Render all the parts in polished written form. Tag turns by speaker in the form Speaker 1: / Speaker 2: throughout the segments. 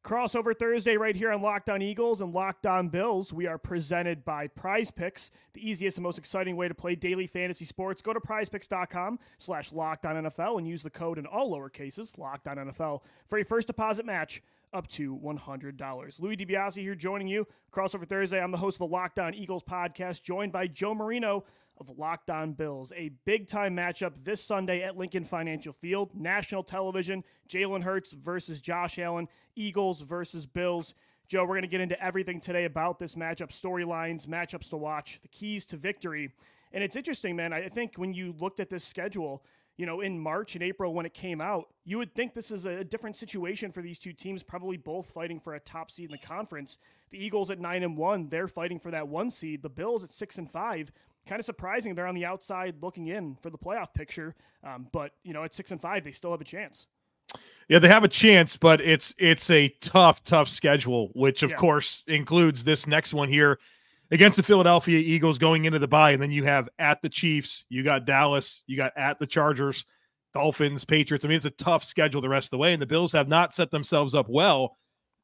Speaker 1: Crossover Thursday right here on Locked On Eagles and Locked On Bills. We are presented by Prize Picks, the easiest and most exciting way to play daily fantasy sports. Go to prizepicks.com/LockedOnNFL and use the code in all lower cases, LockedOnNFL, for a first deposit match up to $100. Louis DiBiase here joining you. Crossover Thursday, I'm the host of the Locked On Eagles podcast, joined by Joe Marino of Locked On Bills. A big-time matchup this Sunday at Lincoln Financial Field. National television, Jalen Hurts versus Josh Allen, Eagles versus Bills. Joe, we're going to get into everything today about this matchup, storylines, matchups to watch, the keys to victory. And it's interesting, man. I think when you looked at this schedule, in March and April when it came out, you would think this is a different situation for these two teams, probably both fighting for a top seed in the conference. The Eagles at 9-1, they're fighting for that 1 seed. The Bills at 6-5. Kind of surprising they're on the outside looking in for the playoff picture. But at 6-5, they still have a chance.
Speaker 2: Yeah, they have a chance, but it's a tough schedule, which of course includes this next one here against the Philadelphia Eagles going into the bye. And then you have at the Chiefs, you got Dallas, you got at the Chargers, Dolphins, Patriots. I mean, it's a tough schedule the rest of the way. And the Bills have not set themselves up well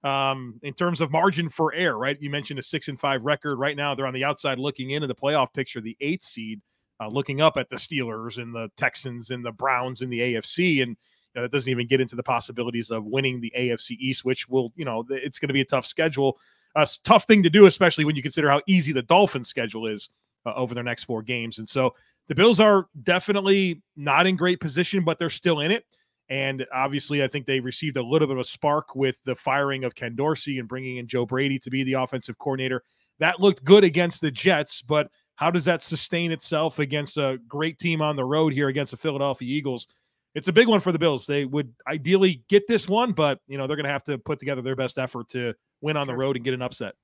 Speaker 2: in terms of margin for error, right? You mentioned a 6-5 record. Right now, they're on the outside looking into the playoff picture, the 8th seed, looking up at the Steelers and the Texans and the Browns in the AFC. And that doesn't even get into the possibilities of winning the AFC East, which will, it's going to be a tough schedule. A tough thing to do, especially when you consider how easy the Dolphins schedule is over their next 4 games. And so the Bills are definitely not in great position, but they're still in it. And obviously, I think they received a little bit of a spark with the firing of Ken Dorsey and bringing in Joe Brady to be the offensive coordinator. That looked good against the Jets, but how does that sustain itself against a great team on the road here against the Philadelphia Eagles? It's a big one for the Bills. They would ideally get this one, but they're going to have to put together their best effort to win on the road and get an upset.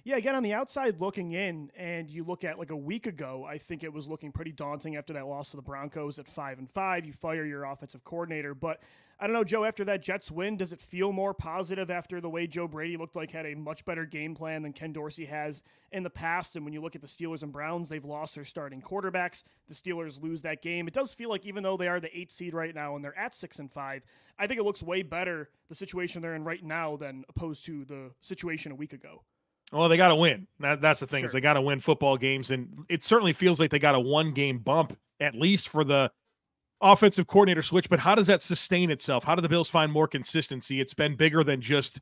Speaker 1: Yeah, again, on the outside looking in, and you look at like a week ago, I think it was looking pretty daunting after that loss to the Broncos at 5-5. You fire your offensive coordinator. But I don't know, Joe, after that Jets win, does it feel more positive after the way Joe Brady looked like had a much better game plan than Ken Dorsey has in the past? And when you look at the Steelers and Browns, they've lost their starting quarterbacks. The Steelers lose that game. It does feel like even though they are the 8th seed right now and they're at 6-5, I think it looks way better, the situation they're in right now, than opposed to the situation a week ago.
Speaker 2: Well, they got to win. That's the thing, is they got to win football games, and it certainly feels like they got a 1-game bump, at least for the offensive coordinator switch. But how does that sustain itself? How do the Bills find more consistency? It's been bigger than just,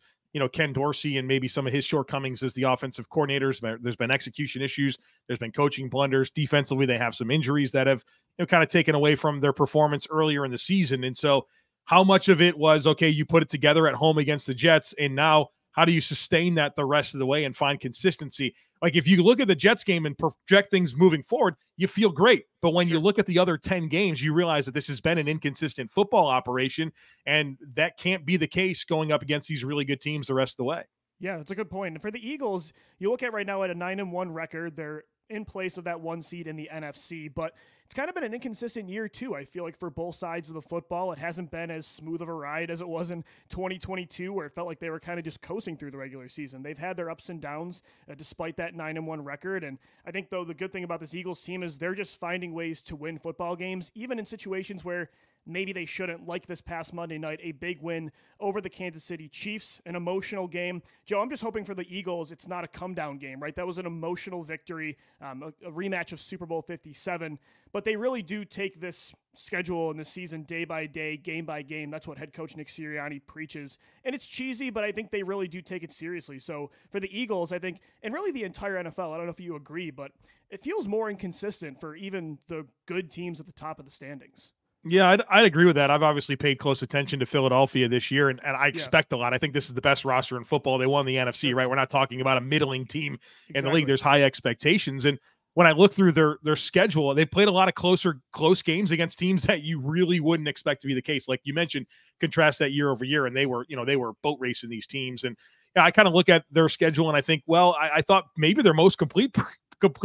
Speaker 2: Ken Dorsey and maybe some of his shortcomings as the offensive coordinators. There's been execution issues. There's been coaching blunders. Defensively, they have some injuries that have kind of taken away from their performance earlier in the season. And so how much of it was, okay, you put it together at home against the Jets, and now how do you sustain that the rest of the way and find consistency? Like, if you look at the Jets game and project things moving forward, you feel great. But when you look at the other 10 games, you realize that this has been an inconsistent football operation, and that can't be the case going up against these really good teams the rest of the way.
Speaker 1: Yeah, that's a good point. And for the Eagles, you look at right now at a 9-1 record, they're in place of that 1 seed in the NFC, but it's kind of been an inconsistent year too. I feel like for both sides of the football, it hasn't been as smooth of a ride as it was in 2022, where it felt like they were kind of just coasting through the regular season. They've had their ups and downs despite that 9-1 record. And I think, though, the good thing about this Eagles team is they're just finding ways to win football games, even in situations where maybe they shouldn't, like this past Monday night, a big win over the Kansas City Chiefs, an emotional game. Joe, I'm just hoping for the Eagles it's not a come-down game, right? That was an emotional victory, a rematch of Super Bowl 57. But they really do take this schedule and this season day by day, game by game. That's what head coach Nick Sirianni preaches. And it's cheesy, but I think they really do take it seriously. So for the Eagles, I think, and really the entire NFL, I don't know if you agree, but it feels more inconsistent for even the good teams at the top of the standings.
Speaker 2: Yeah, I'd agree with that. I've obviously paid close attention to Philadelphia this year, and I expect a lot. I think this is the best roster in football. They won the NFC, right? We're not talking about a middling team in the league. There's high expectations. And when I look through their schedule, they played a lot of close games against teams that you really wouldn't expect to be the case. Like you mentioned, contrast that year over year, and they were boat racing these teams. And I kind of look at their schedule and I think, well, I thought maybe their most complete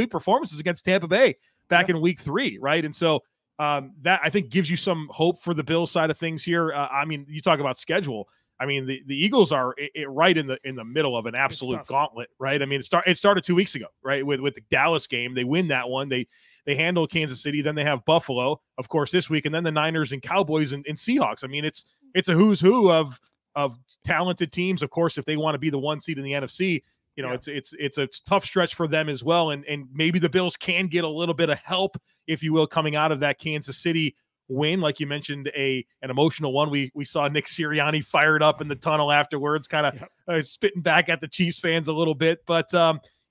Speaker 2: performance was against Tampa Bay back in week 3, right? And so that I think gives you some hope for the Bills side of things here. I mean, you talk about schedule. I mean, the Eagles are right in the middle of an absolute gauntlet, right? I mean, it started 2 weeks ago, right? With the Dallas game, they win that one. They handle Kansas City, then they have Buffalo, of course, this week, and then the Niners and Cowboys and Seahawks. I mean, it's a who's who of of talented teams. Of course, if they want to be the 1 seed in the NFC, you know, it's a tough stretch for them as well. And maybe the Bills can get a little bit of help, if you will, coming out of that Kansas City win. Like you mentioned, an emotional one. We saw Nick Sirianni fired up in the tunnel afterwards, kind of spitting back at the Chiefs fans a little bit. But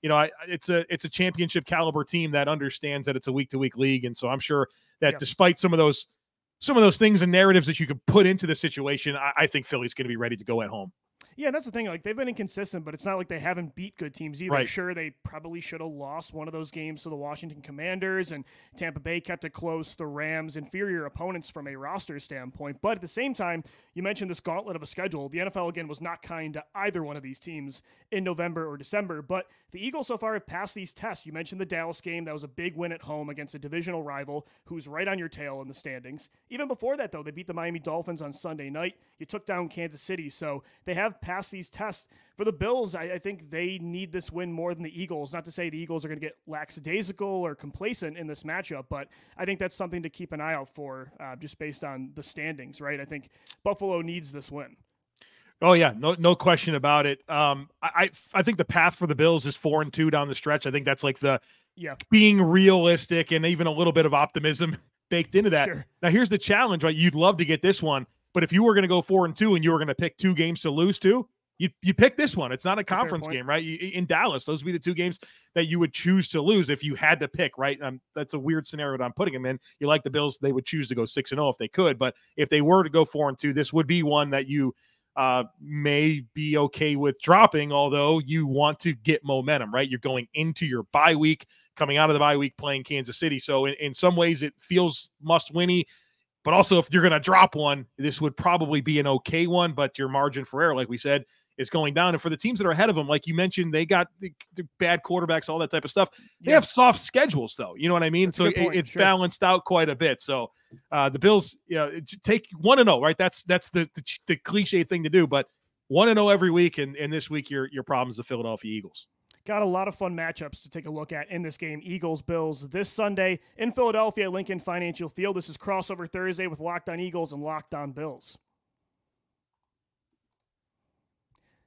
Speaker 2: you know, it's a championship caliber team that understands that it's a week-to-week league, and so I'm sure that despite some of those things and narratives that you could put into the situation, I think Philly's going to be ready to go at home.
Speaker 1: Yeah, and that's the thing. Like, they've been inconsistent, but it's not like they haven't beat good teams either.
Speaker 2: Right.
Speaker 1: Sure, they probably should have lost one of those games to the Washington Commanders, and Tampa Bay kept it close. The Rams, inferior opponents from a roster standpoint. But at the same time, you mentioned this gauntlet of a schedule. The NFL, again, was not kind to either one of these teams in November or December. But the Eagles so far have passed these tests. You mentioned the Dallas game. That was a big win at home against a divisional rival who's right on your tail in the standings. Even before that, though, they beat the Miami Dolphins on Sunday night. You took down Kansas City. So they have passed these tests. For the Bills, I think they need this win more than the Eagles. Not to say the Eagles are going to get lackadaisical or complacent in this matchup, but I think that's something to keep an eye out for just based on the standings, right? I think Buffalo needs this win.
Speaker 2: Oh yeah, no question about it. I think the path for the Bills is 4-2 down the stretch. I think that's like the being realistic and even a little bit of optimism baked into that.
Speaker 1: Sure.
Speaker 2: Now here's the challenge, right? You'd love to get this one, but if you were going to go 4-2 and you were going to pick 2 games to lose to, you pick this one. It's not a conference game, right? In Dallas, those would be the 2 games that you would choose to lose if you had to pick, right? That's a weird scenario that I'm putting them in. You like the Bills, they would choose to go 6-0 if they could, but if they were to go 4-2, this would be one that you may be okay with dropping, although you want to get momentum, right? You're going into your bye week, coming out of the bye week playing Kansas City. So in some ways it feels must-winny, but also if you're going to drop one, this would probably be an okay one, but your margin for error, like we said, is going down. And for the teams that are ahead of them, like you mentioned, they got the bad quarterbacks, all that type of stuff. They have soft schedules, though. You know what I mean? So it's balanced out quite a bit. So the Bills, take 1-0, right? That's the cliche thing to do. But 1-0 every week, and this week your problem is the Philadelphia Eagles.
Speaker 1: Got a lot of fun matchups to take a look at in this game. Eagles-Bills this Sunday in Philadelphia at Lincoln Financial Field. This is Crossover Thursday with Locked On Eagles and Locked On Bills.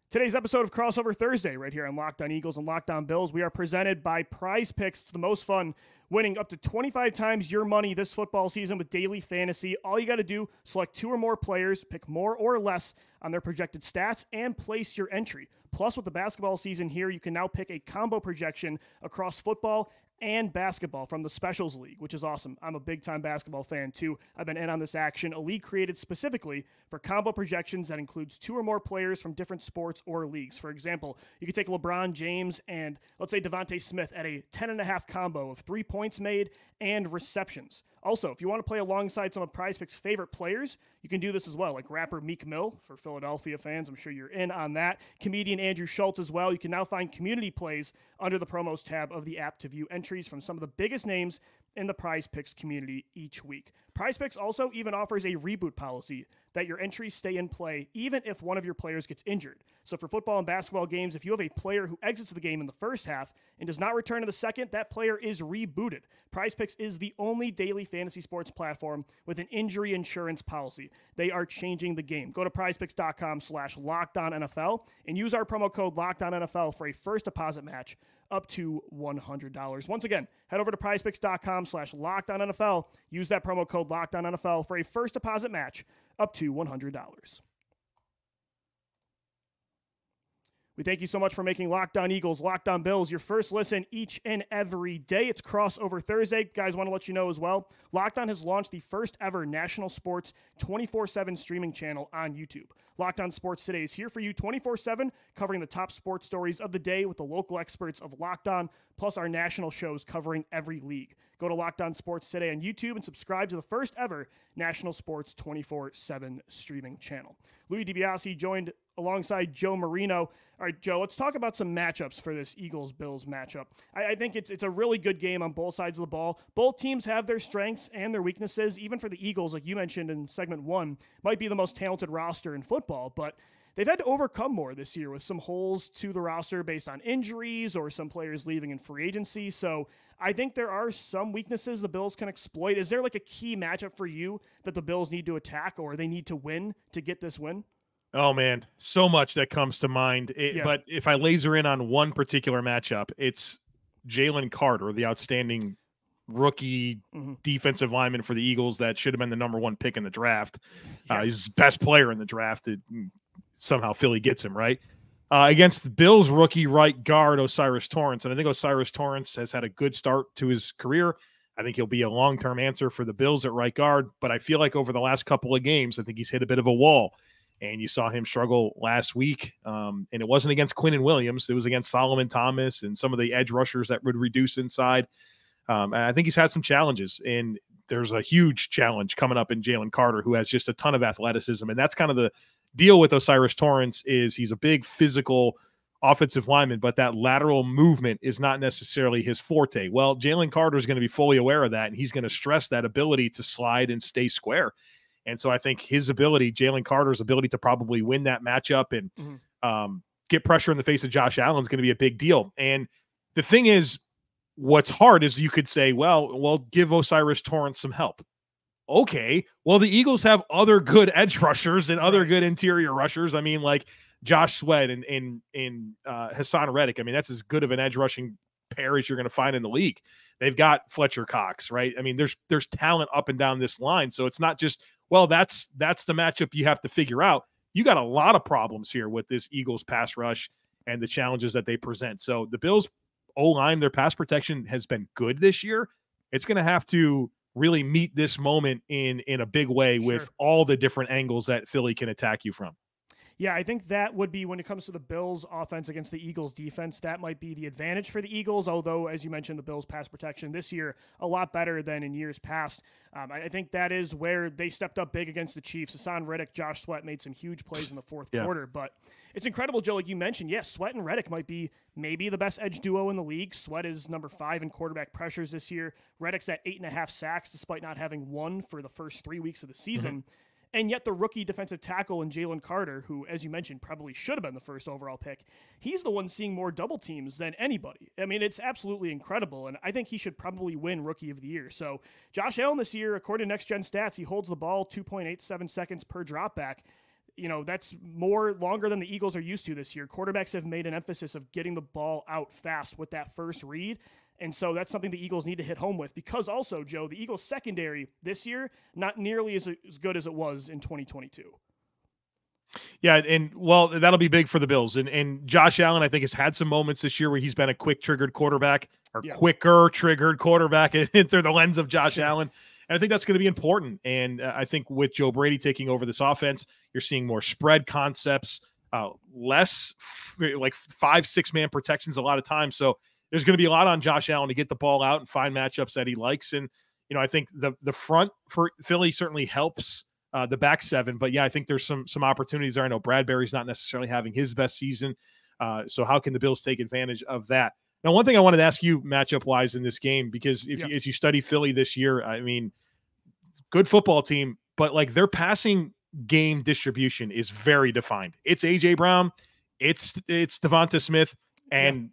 Speaker 1: Today's episode of Crossover Thursday right here on Locked On Eagles and Locked On Bills. We are presented by Prize Picks. It's the most fun, winning up to 25 times your money this football season with daily fantasy. All you got to do, select 2 or more players, pick more or less on their projected stats, and place your entry. Plus, with the basketball season here, you can now pick a combo projection across football and basketball from the Specials League, which is awesome. I'm a big-time basketball fan, too. I've been in on this action, a league created specifically for combo projections that includes 2 or more players from different sports or leagues. For example, you could take LeBron James and, let's say, Devontae Smith at a 10.5 combo of 3 points made and receptions. Also, if you want to play alongside some of Prize Picks' favorite players, you can do this as well, like rapper Meek Mill for Philadelphia fans. I'm sure you're in on that. Comedian Andrew Schultz as well. You can now find community plays under the promos tab of the app to view entries from some of the biggest names in the Prize Picks community each week. Prize Picks also even offers a reboot policy that your entries stay in play even if one of your players gets injured. So for football and basketball games, if you have a player who exits the game in the first half and does not return in the second, that player is rebooted. Prize Picks is the only daily fantasy sports platform with an injury insurance policy. They are changing the game. Go to prizepicks.com/LockedOnNFL and use our promo code LockedOnNFL for a first deposit match up to $100. Once again, head over to prizepicks.com/LockedOnNFL. Use that promo code LockedOnNFL for a first deposit match up to $100. We thank you so much for making Locked On Eagles, Locked On Bills your first listen each and every day. It's Crossover Thursday. Guys, want to let you know as well, Locked On has launched the first ever national sports 24/7 streaming channel on YouTube. Locked On Sports Today is here for you 24/7, covering the top sports stories of the day with the local experts of Locked On, plus our national shows covering every league. Go to Locked On Sports Today on YouTube and subscribe to the first ever national sports 24/7 streaming channel. Louis DiBiase joined alongside Joe Marino. All right, Joe, let's talk about some matchups for this Eagles-Bills matchup. I think it's a really good game on both sides of the ball. Both teams have their strengths and their weaknesses. Even for the Eagles, like you mentioned in segment 1, might be the most talented roster in football, but they've had to overcome more this year with some holes to the roster based on injuries or some players leaving in free agency. So I think there are some weaknesses the Bills can exploit. Is there like a key matchup for you that the Bills need to attack or they need to win to get this win?
Speaker 2: Oh, man, so much that comes to mind.
Speaker 1: Yeah.
Speaker 2: But if I laser in on one particular matchup, it's Jalen Carter, the outstanding rookie defensive lineman for the Eagles that should have been the number one pick in the draft. He's the best player in the draft. Somehow Philly gets him, right? Against the Bills rookie right guard O'Cyrus Torrence. And I think O'Cyrus Torrence has had a good start to his career. I think he'll be a long-term answer for the Bills at right guard. But I feel like over the last couple of games, I think he's hit a bit of a wall. And you saw him struggle last week. And it wasn't against Quinnen Williams. It was against Solomon Thomas and some of the edge rushers that would reduce inside. And I think he's had some challenges. And there's a huge challenge coming up in Jalen Carter, who has just a ton of athleticism. And that's kind of the deal with O'Cyrus Torrence is he's a big physical offensive lineman, but that lateral movement is not necessarily his forte. Well, Jalen Carter is going to be fully aware of that, and he's going to stress that ability to slide and stay square. And so I think his ability, Jalen Carter's ability to probably win that matchup and get pressure in the face of Josh Allen is going to be a big deal. And the thing is, what's hard is you could say, well, give O'Cyrus Torrence some help. Okay, well, the Eagles have other good edge rushers and other good interior rushers. I mean, like Josh Sweat and Hassan Reddick. I mean, that's as good of an edge rushing pair as you're going to find in the league. They've got Fletcher Cox, right? I mean, there's talent up and down this line. So it's not just, well, that's the matchup you have to figure out. You got a lot of problems here with this Eagles pass rush and the challenges that they present. So the Bills O-line, their pass protection has been good this year. It's going to have to really meet this moment in a big way with all the different angles that Philly can attack you from.
Speaker 1: Yeah, I think that would be, when it comes to the Bills' offense against the Eagles' defense, that might be the advantage for the Eagles, although, as you mentioned, the Bills' pass protection this year, a lot better than in years past. I think that is where they stepped up big against the Chiefs. Hassan Reddick, Josh Sweat made some huge plays in the fourth quarter, but it's incredible, Joe, like you mentioned. Yes, Sweat and Reddick might be maybe the best edge duo in the league. Sweat is number 5 in quarterback pressures this year. Reddick's at 8.5 sacks, despite not having one for the first 3 weeks of the season. And yet the rookie defensive tackle in Jalen Carter, who, as you mentioned, probably should have been the first overall pick, he's the one seeing more double teams than anybody. I mean, it's absolutely incredible, and I think he should probably win Rookie of the Year. So Josh Allen this year, according to Next Gen Stats, he holds the ball 2.87 seconds per dropback. You know, that's longer than the Eagles are used to this year. Quarterbacks have made an emphasis of getting the ball out fast with that first read. And so that's something the Eagles need to hit home with, because also, Joe, the Eagles secondary this year, not nearly as good as it was in 2022.
Speaker 2: Yeah, and well, that'll be big for the Bills. And Josh Allen, I think, has had some moments this year where he's been a quicker triggered quarterback through the lens of Josh Allen. And I think that's going to be important. And I think with Joe Brady taking over this offense, you're seeing more spread concepts, less like 5-6 man protections a lot of times. So there's going to be a lot on Josh Allen to get the ball out and find matchups that he likes. And, I think the front for Philly certainly helps the back seven. But, yeah, I think there's some opportunities there. I know Bradbury's not necessarily having his best season. So how can the Bills take advantage of that? Now, one thing I wanted to ask you matchup-wise in this game, because as you study Philly this year, I mean, good football team, but, like, their passing game distribution is very defined. It's A.J. Brown, it's Devonta Smith, and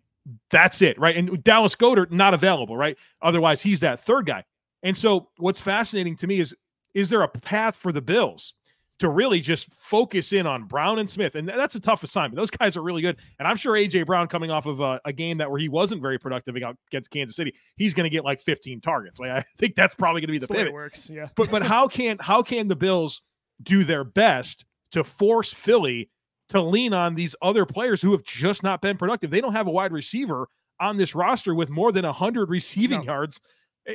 Speaker 2: that's it, right? And Dallas Goedert, not available, right? Otherwise, he's that third guy. And so what's fascinating to me is there a path for the Bills to really just focus in on Brown and Smith? And that's a tough assignment. Those guys are really good. And I'm sure A.J. Brown, coming off of a game where he wasn't very productive against Kansas City, he's going to get like 15 targets. Like, I think that's probably going to be the pivot.
Speaker 1: It works, yeah.
Speaker 2: But how can the Bills do their best to force Philly to lean on these other players who have just not been productive? They don't have a wide receiver on this roster with more than 100 receiving yards.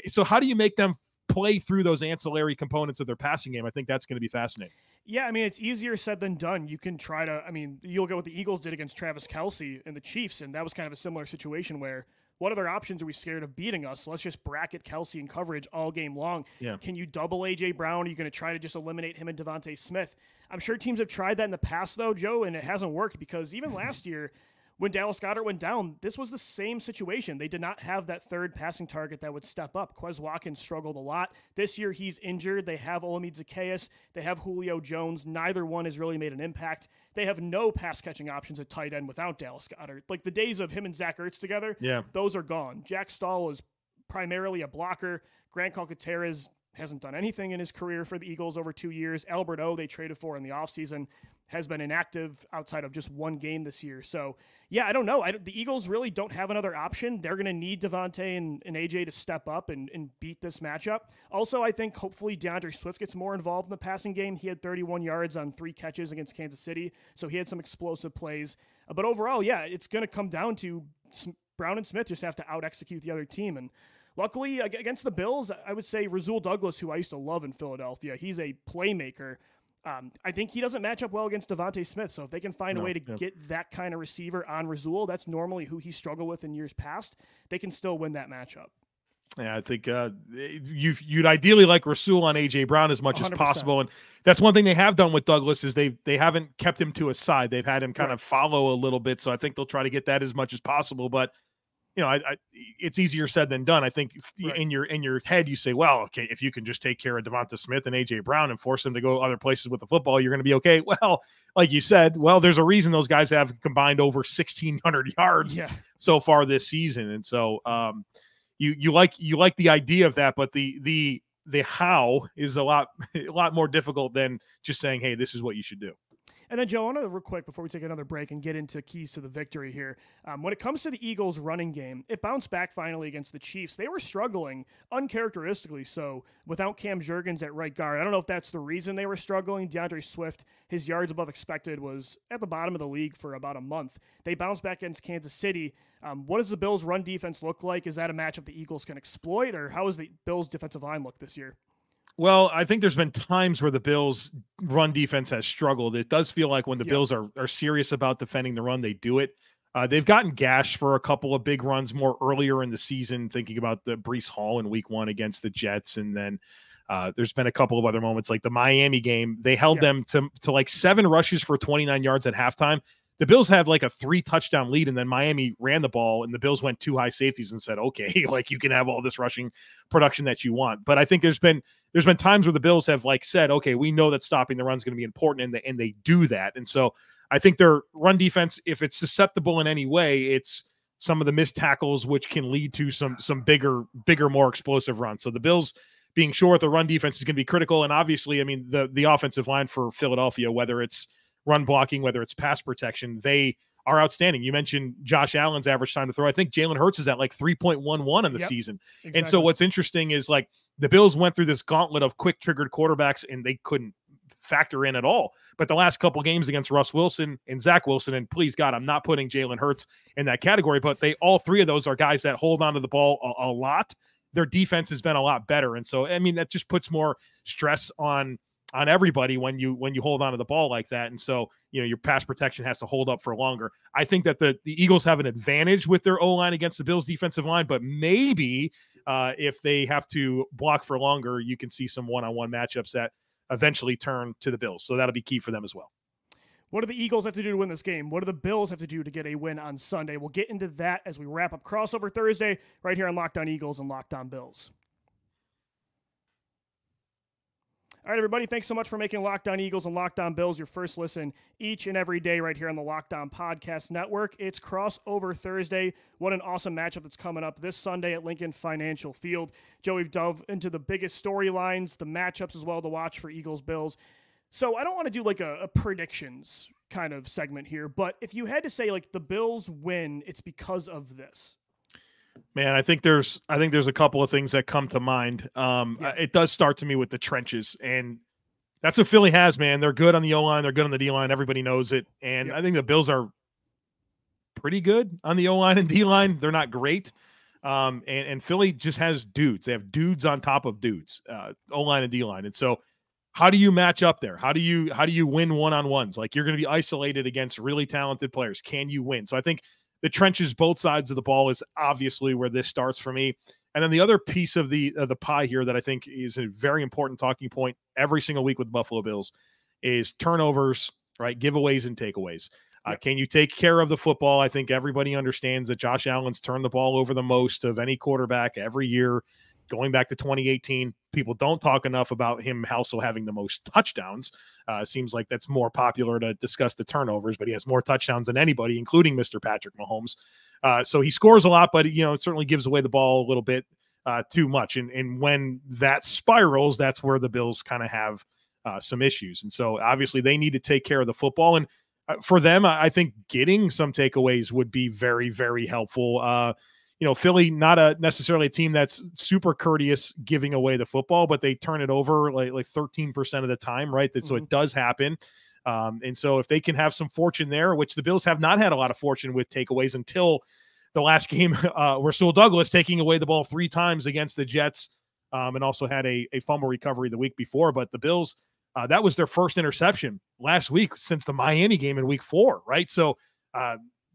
Speaker 2: So how do you make them play through those ancillary components of their passing game? I think that's going to be fascinating.
Speaker 1: Yeah, I mean, it's easier said than done. You can try to, you'll get what the Eagles did against Travis Kelce and the Chiefs, and that was kind of a similar situation where, what other options are we scared of beating us? Let's just bracket Kelce in coverage all game long. Yeah. Can you double A.J. Brown? Are you going to try to just eliminate him and Devonta Smith? I'm sure teams have tried that in the past, though, Joe, and it hasn't worked, because even last year, when Dallas Goedert went down, this was the same situation. They did not have that third passing target that would step up. Quez Watkins struggled a lot. This year, he's injured. They have Olamide Zaccheaus. They have Julio Jones. Neither one has really made an impact. They have no pass-catching options at tight end without Dallas Goedert. Like, the days of him and Zach Ertz together, those are gone. Jack Stahl is primarily a blocker. Grant Calcaterra hasn't done anything in his career for the Eagles over 2 years. Albert O, they traded for in the offseason. has been inactive outside of just one game this year. So, yeah, I don't know. The Eagles really don't have another option. They're going to need Devontae and AJ to step up and beat this matchup. Also, I think hopefully DeAndre Swift gets more involved in the passing game. He had 31 yards on 3 catches against Kansas City, so he had some explosive plays. But overall, yeah, it's going to come down to Brown and Smith just have to out-execute the other team. And luckily, against the Bills, I would say Rasul Douglas, who I used to love in Philadelphia, he's a playmaker. I think he doesn't match up well against Devontae Smith. So if they can find a way to get that kind of receiver on Rasul, that's normally who he struggled with in years past, they can still win that matchup.
Speaker 2: Yeah, I think you'd ideally like Rasul on A.J. Brown as much 100%. As possible. And that's one thing they have done with Douglas is they haven't kept him to a side. They've had him kind of follow a little bit. So I think they'll try to get that as much as possible. But it's easier said than done. I think in your head, you say, well, okay, if you can just take care of Devonta Smith and AJ Brown and force them to go other places with the football, you're going to be okay. Well, like you said, there's a reason those guys have combined over 1,600 yards so far this season. And so you like the idea of that, but the how is a lot more difficult than just saying, hey, this is what you should do.
Speaker 1: And then, Joe, I want to real quick before we take another break and get into keys to the victory here. When it comes to the Eagles' running game, it bounced back finally against the Chiefs. They were struggling, uncharacteristically so, without Cam Jurgens at right guard. I don't know if that's the reason they were struggling. DeAndre Swift, his yards above expected, was at the bottom of the league for about a month. They bounced back against Kansas City. What does the Bills' run defense look like? Is that a matchup the Eagles can exploit, or how does the Bills' defensive line look this year?
Speaker 2: Well, I think there's been times where the Bills' run defense has struggled. It does feel like when the Bills are serious about defending the run, they do it. They've gotten gashed for a couple of big runs more earlier in the season, thinking about the Breece Hall in week 1 against the Jets. And then there's been a couple of other moments like the Miami game. They held them to like 7 rushes for 29 yards at halftime. The Bills have like a 3-touchdown lead, and then Miami ran the ball, and the Bills went 2 high safeties and said, okay, like you can have all this rushing production that you want. But I think there's been times where the Bills have like said, okay, we know that stopping the run is going to be important, and they do that. And so I think their run defense, if it's susceptible in any way, it's some of the missed tackles, which can lead to some bigger, more explosive runs. So the Bills being sure the run defense is going to be critical. And obviously, I mean, the offensive line for Philadelphia, whether it's run blocking, whether it's pass protection, they are outstanding. You mentioned Josh Allen's average time to throw. I think Jalen Hurts is at like 3.11 in the season. Exactly. And so what's interesting is like the Bills went through this gauntlet of quick triggered quarterbacks and they couldn't factor in at all. But the last couple games against Russ Wilson and Zach Wilson, and please God, I'm not putting Jalen Hurts in that category, but all 3 of those are guys that hold onto the ball a lot. Their defense has been a lot better. And so, I mean, that just puts more stress on everybody when you hold on to the ball like that. And so, your pass protection has to hold up for longer. I think that the Eagles have an advantage with their O-line against the Bills defensive line, but maybe if they have to block for longer, you can see some one-on-one matchups that eventually turn to the Bills. So that'll be key for them as well.
Speaker 1: What do the Eagles have to do to win this game? What do the Bills have to do to get a win on Sunday? We'll get into that as we wrap up Crossover Thursday right here on Locked On Eagles and Locked On Bills. All right, everybody, thanks so much for making Locked On Eagles and Locked On Bills your first listen each and every day right here on the Locked On Podcast Network. It's Crossover Thursday. What an awesome matchup that's coming up this Sunday at Lincoln Financial Field. Joe, we've dove into the biggest storylines, the matchups as well to watch for Eagles-Bills. So I don't want to do like a predictions kind of segment here, but if you had to say like the Bills win, it's because of this.
Speaker 2: Man, I think there's a couple of things that come to mind. It does start to me with the trenches, and that's what Philly has, man. They're good on the O-line. They're good on the D-line. Everybody knows it. And I think the Bills are pretty good on the O-line and D-line. They're not great. And Philly just has dudes. They have dudes on top of dudes, O-line and D-line. And so how do you match up there? How do you win one-on-ones? Like, you're going to be isolated against really talented players. Can you win? So I think the trenches, both sides of the ball, is obviously where this starts for me. And then the other piece of the pie here that I think is a very important talking point every single week with the Buffalo Bills is turnovers, right? Giveaways and takeaways. Can you take care of the football? I think everybody understands that Josh Allen's turned the ball over the most of any quarterback every year. Going back to 2018, people don't talk enough about him also having the most touchdowns. Seems like that's more popular to discuss the turnovers, but he has more touchdowns than anybody, including Mr. Patrick Mahomes. So he scores a lot, but it certainly gives away the ball a little bit too much. And when that spirals, that's where the Bills kind of have some issues. And so obviously they need to take care of the football. And for them, I think getting some takeaways would be very, very helpful. Philly, not necessarily a team that's super courteous giving away the football, but they turn it over like 13% of the time, right? So it does happen. And so if they can have some fortune there, which the Bills have not had a lot of fortune with takeaways until the last game, where Sewell Douglas taking away the ball 3 times against the Jets, and also had a fumble recovery the week before. But the Bills, that was their first interception last week since the Miami game in week 4, right? So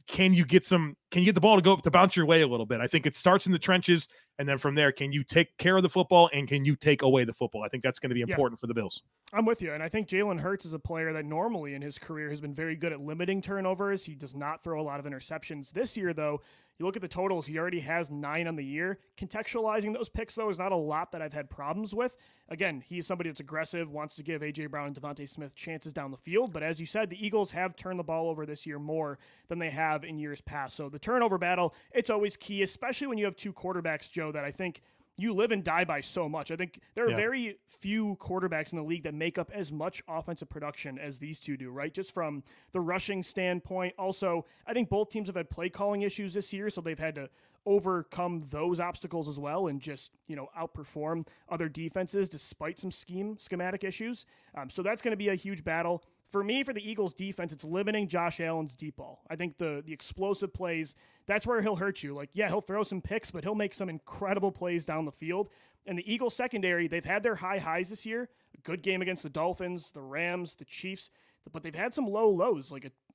Speaker 2: can you get the ball to bounce your way a little bit? I think it starts in the trenches, and then from there, can you take care of the football and can you take away the football? I think that's going to be important for the Bills.
Speaker 1: I'm with you, and I think Jalen Hurts is a player that normally in his career has been very good at limiting turnovers. He does not throw a lot of interceptions. This year, though, you look at the totals, he already has 9 on the year. Contextualizing those picks, though, is not a lot that I've had problems with. Again, he's somebody that's aggressive, wants to give A.J. Brown and Devontae Smith chances down the field, but as you said, the Eagles have turned the ball over this year more than they have in years past. So the turnover battle, it's always key, especially when you have 2 quarterbacks, Joe, that I think you live and die by so much. I think there are very few quarterbacks in the league that make up as much offensive production as these two do, right? Just from the rushing standpoint. Also, I think both teams have had play calling issues this year, so they've had to overcome those obstacles as well and just, outperform other defenses despite some schematic issues. So that's going to be a huge battle. For me, for the Eagles defense, it's limiting Josh Allen's deep ball. I think the explosive plays, that's where he'll hurt you. He'll throw some picks, but he'll make some incredible plays down the field. And the Eagles secondary, they've had their high highs this year. A good game against the Dolphins, the Rams, the Chiefs, but they've had some low lows.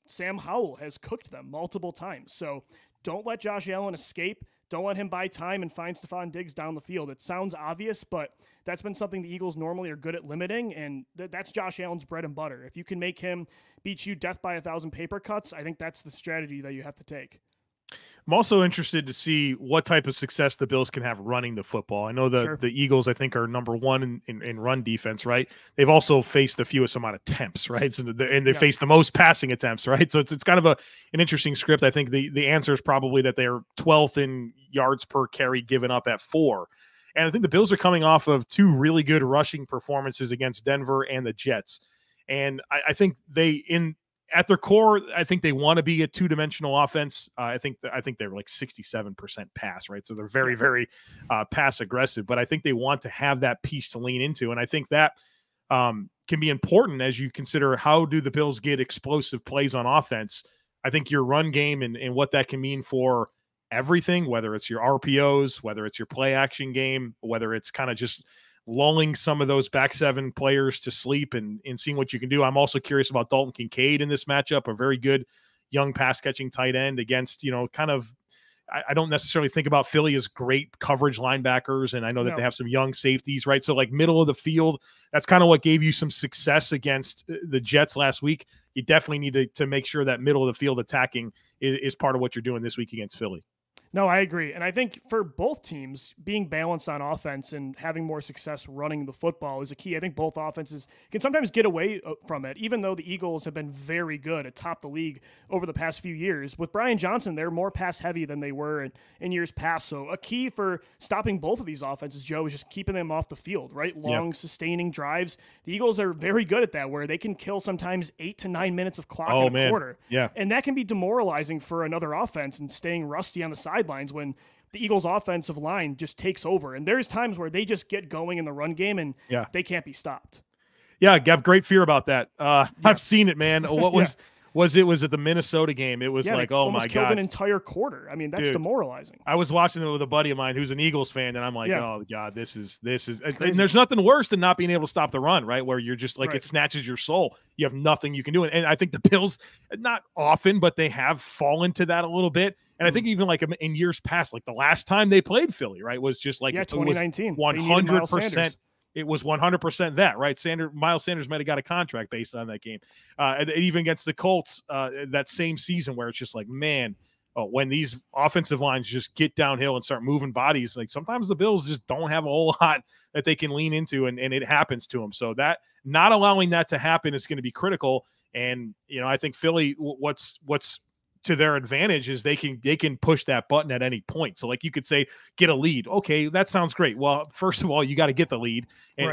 Speaker 1: Sam Howell has cooked them multiple times. So don't let Josh Allen escape. Don't let him buy time and find Stefon Diggs down the field. It sounds obvious, but that's been something the Eagles normally are good at limiting, and that's Josh Allen's bread and butter. If you can make him beat you death by 1,000 paper cuts, I think that's the strategy that you have to take.
Speaker 2: I'm also interested to see what type of success the Bills can have running the football. I know the Eagles, I think, are number 1 in run defense, right? They've also faced the fewest amount of attempts, right? So they face the most passing attempts, right? So it's kind of an interesting script. I think the answer is probably that they're 12th in yards per carry given up at 4. And I think the Bills are coming off of 2 really good rushing performances against Denver and the Jets. And I think at their core, I think they want to be a 2-dimensional offense. I think they're like 67% pass, right? So they're very, very pass aggressive, but I think they want to have that piece to lean into. And I think that can be important as you consider how do the Bills get explosive plays on offense. I think your run game and what that can mean for everything, whether it's your RPOs, whether it's your play action game, whether it's kind of just lulling some of those back 7 players to sleep and seeing what you can do. I'm also curious about Dalton Kincaid in this matchup, a very good young pass catching tight end against, I don't necessarily think about Philly as great coverage linebackers. And I know that they have some young safeties, right? So middle of the field, that's kind of what gave you some success against the Jets last week. You definitely need to make sure that middle of the field attacking is part of what you're doing this week against Philly.
Speaker 1: No, I agree. And I think for both teams, being balanced on offense and having more success running the football is a key. I think both offenses can sometimes get away from it, even though the Eagles have been very good atop the league over the past few years. With Brian Johnson, they're more pass-heavy than they were in years past. So a key for stopping both of these offenses, Joe, is just keeping them off the field, right? Long, sustaining drives. The Eagles are very good at that, where they can kill sometimes 8 to 9 minutes of clock in a quarter.
Speaker 2: Yeah.
Speaker 1: And that can be demoralizing for another offense and staying rusty on the sidelines when the Eagles offensive line just takes over. And there's times where they just get going in the run game and they can't be stopped.
Speaker 2: Yeah, I have great fear about that. I've seen it, man. What was it the Minnesota game? It was like, oh my God.
Speaker 1: Killed an entire quarter. I mean, that's demoralizing.
Speaker 2: I was watching it with a buddy of mine who's an Eagles fan, and I'm like, oh God, this is and there's nothing worse than not being able to stop the run, right? Where you're just it snatches your soul. You have nothing you can do. And I think the Bills, not often, but they have fallen to that a little bit. And I think even in years past, the last time they played Philly, right, was just
Speaker 1: 2019,
Speaker 2: 100%. It was 100% that, right? Miles Sanders might have got a contract based on that game. And even against the Colts that same season, where it's just when these offensive lines just get downhill and start moving bodies, sometimes the Bills just don't have a whole lot that they can lean into, and it happens to them. So that not allowing that to happen is going to be critical. And I think Philly, what's to their advantage is they can push that button at any point. So like you could say, get a lead. Okay, that sounds great. Well, first of all, you got to get the lead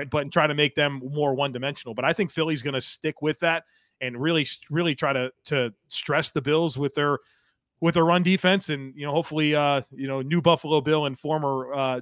Speaker 2: but try to make them more one-dimensional. But I think Philly's going to stick with that and really try to stress the Bills with their run defense. And, hopefully, new Buffalo Bill and former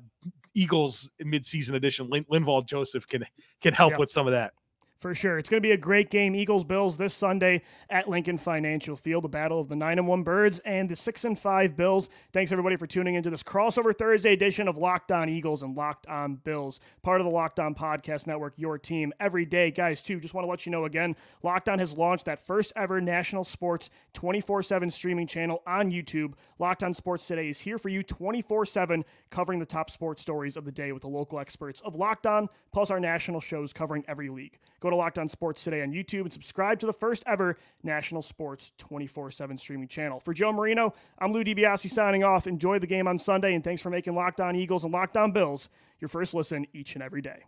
Speaker 2: Eagles midseason edition, Linval Joseph can help with some of that.
Speaker 1: For sure. It's going to be a great game. Eagles-Bills this Sunday at Lincoln Financial Field, the battle of the 9-1 Birds and the 6-5 Bills. Thanks, everybody, for tuning into this crossover Thursday edition of Locked On Eagles and Locked On Bills, part of the Locked On Podcast Network, your team every day. Guys, too, just want to let you know again, Locked On has launched that first ever national sports 24/7 streaming channel on YouTube. Locked On Sports Today is here for you 24/7, covering the top sports stories of the day with the local experts of Locked On, plus our national shows covering every league. Go to Locked On Sports Today on YouTube and subscribe to the first ever national sports 24/7 streaming channel. For Joe Marino, I'm Lou DiBiase signing off. Enjoy the game on Sunday, and thanks for making Locked On Eagles and Locked On Bills your first listen each and every day.